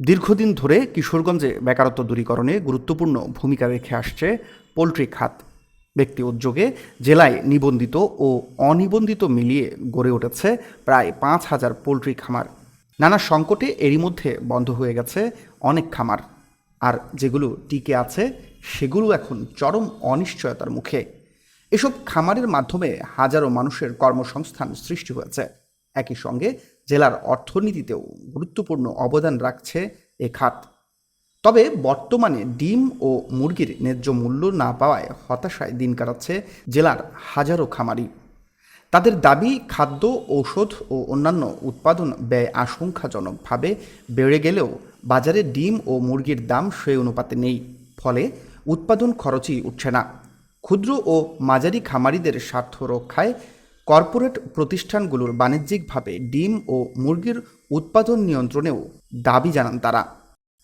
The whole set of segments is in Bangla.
দীর্ঘদিন ধরে কিশোরগঞ্জে বেকারত্ব দূরীকরণে গুরুত্বপূর্ণ ভূমিকা রেখে আসছে পোলট্রি খাত। ব্যক্তি উদ্যোগে জেলায় নিবন্ধিত ও অনিবন্ধিত মিলিয়ে গড়ে উঠেছে প্রায় 5,000 পোলট্রি খামার। নানা সংকটে এরই মধ্যে বন্ধ হয়ে গেছে অনেক খামার, আর যেগুলো টিকে আছে সেগুলো এখন চরম অনিশ্চয়তার মুখে। এসব খামারের মাধ্যমে হাজারো মানুষের কর্মসংস্থান সৃষ্টি হয়েছে। একই সঙ্গে জেলার অর্থনীতিতেও গুরুত্বপূর্ণ অবদান রাখছে এ খাত। তবে বর্তমানে ডিম ও মুরগির ন্যায্য মূল্য না পাওয়ায় হতাশায় দিন কাটাচ্ছে জেলার হাজারো খামারি। তাদের দাবি, খাদ্য, ঔষধ ও অন্যান্য উৎপাদন ব্যয় আশঙ্কাজনকভাবে বেড়ে গেলেও বাজারে ডিম ও মুরগির দাম সেই অনুপাতে নেই, ফলে উৎপাদন খরচই উঠছে না। ক্ষুদ্র ও মাঝারি খামারিদের স্বার্থ রক্ষায় কর্পোরেট প্রতিষ্ঠানগুলোর বাণিজ্যিকভাবে ডিম ও মুরগির উৎপাদন নিয়ন্ত্রণেও দাবি জানান তারা।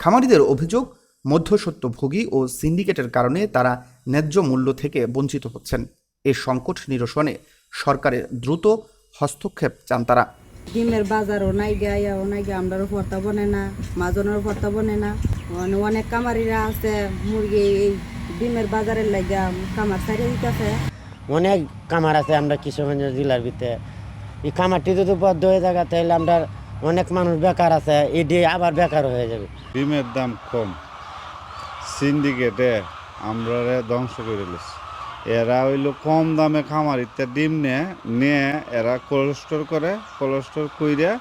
খামারিদের অভিযোগ, মধ্যস্বত্বভোগী ও সিন্ডিকেটের কারণে তারা ন্যায্য মূল্য থেকে বঞ্চিত হচ্ছেন। এ সংকট নিরসনে সরকারের দ্রুত হস্তক্ষেপ চান তারা। ডিমের বাজারও নাই গাইয়াও নাই গে, আমরারও ভর্তা বনে না, মাজনেরও ভর্তা বনে না। অনেক কামারিরা আছে মুরগি এই ডিমের বাজারের লাগে কামার ছাড়িয়ে দিতেছে। অনেক কামার আছে আমরা কিশোরগঞ্জ জেলার ভিতরে। এই কামারটি যদি বদ্ধ হয়ে থাকে তাহলে আমরা অনেক মানুষ বেকার আছে, এটি আবার বেকার হয়ে যাবে। ডিমের দাম কম, সিন্ডিকেটে আমরা ধ্বংস করে দিচ্ছে। এরা হইল কম দামে খামারিতে ডিম নিয়ে এরা কোলেস্টোর করে, কোলেস্টোর কইরা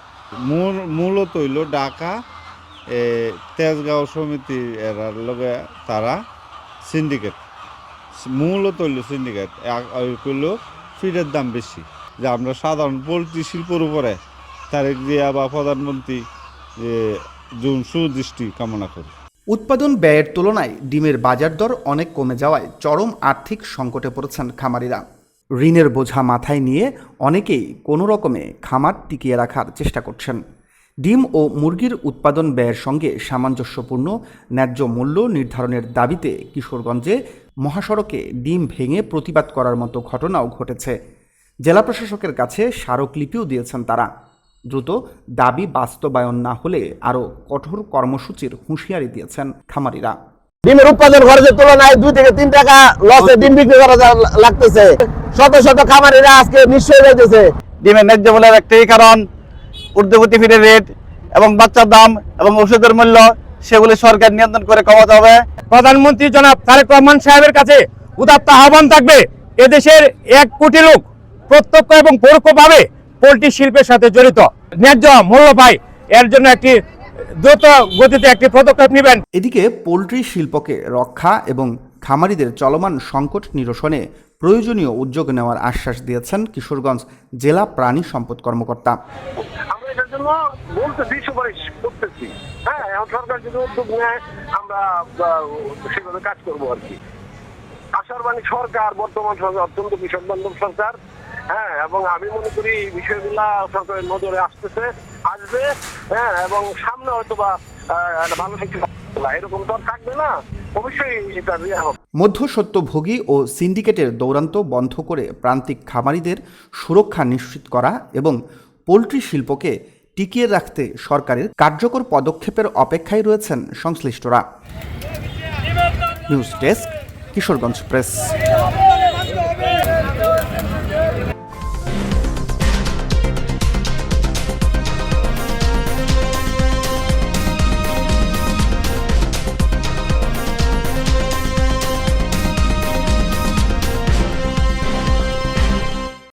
মূলত হইল ঢাকা তেজগাঁও সমিতি এরার লগে তারা সিন্ডিকেট, মূলত হইল সিন্ডিকেট। হইল ফিডের দাম বেশি, যে আমরা সাধারণ পোলট্রি শিল্পের উপরে তারেক জিয়া বা প্রধানমন্ত্রী সুদৃষ্টি কামনা করি। উৎপাদন ব্যয়ের তুলনায় ডিমের বাজার দর অনেক কমে যাওয়ায় চরম আর্থিক সংকটে পড়েছেন খামারিরা। ঋণের বোঝা মাথায় নিয়ে অনেকেই কোনো রকমে খামার টিকিয়ে রাখার চেষ্টা করছেন। ডিম ও মুরগির উৎপাদন ব্যয়ের সঙ্গে সামঞ্জস্যপূর্ণ ন্যায্য মূল্য নির্ধারণের দাবিতে কিশোরগঞ্জে মহাসড়কে ডিম ভেঙে প্রতিবাদ করার মতো ঘটনাও ঘটেছে। জেলা প্রশাসকের কাছে স্মারকলিপিও দিয়েছেন তারা। দ্রুত দাবি বাস্তবায়ন না হলে আরও কঠোর কর্মসূচির হুঁশিয়ারি দিয়েছেন খামারিরা। ডিমের উৎপাদন খরচের তুলনায় 2 থেকে 3 টাকা লসে ডিম বিক্রি করা লাগতেছে। শত শত খামারিরা আজকে নিঃস্ব হয়ে যাইতেছে। ডিমের ন্যায্য মূল্যের একটাই কারণ ঊর্ধ্বগতি ফিডের রেট এবং বাচ্চার দাম এবং ওষুধের মূল্য, সেগুলি সরকার নিয়ন্ত্রণ করে কমাতে হবে। প্রধানমন্ত্রী জনাব তারেক রহমান সাহেবের কাছে উদাত্ত আহ্বান থাকবে, এদেশের 1 কোটি লোক প্রত্যক্ষ এবং পরোক্ষভাবে পোল্ট্রি শিল্পের সাথে জড়িত, ন্যায্য মূল্য পায়, এর জন্য একটি দ্রুত গতিতে একটি পদক্ষেপ নেবেন। এদিকে পোল্ট্রি শিল্পকে রক্ষা এবং খামারিদের চলমান সংকট নিরসনে প্রয়োজনীয় উদ্যোগ নেওয়ার আশ্বাস দিয়েছেন কিশোরগঞ্জ জেলা প্রাণী সম্পদ কর্মকর্তা। আমরা এটার জন্য বলতেছি, সুপারিশ করতেছি। হ্যাঁ, এখন সরকার যদি উদ্যোগ নেয় আমরা সেভাবে কাজ করবো আর কি। আশার বাণী সরকার, বর্তমান সরকার অত্যন্ত কৃষক বান্ধব সরকার। হ্যাঁ, এবং আমি মনে করি বিষয়গুলা সরকারের নজরে আসবে। হ্যাঁ, এবং সামনে হয়তো বা একটা ভালো কিছু এরকম তো আর থাকবে না, অবশ্যই এটা দেওয়া হবে। মধ্যস্বত্বভোগী ও সিন্ডিকেটের দৌরাত্ম্য বন্ধ করে প্রান্তিক খামারিদের সুরক্ষা নিশ্চিত করা এবং পোল্ট্রি শিল্পকে টিকিয়ে রাখতে সরকারের কার্যকর পদক্ষেপের অপেক্ষায় রয়েছেন সংশ্লিষ্টরা। News desk, Kishoreganj press.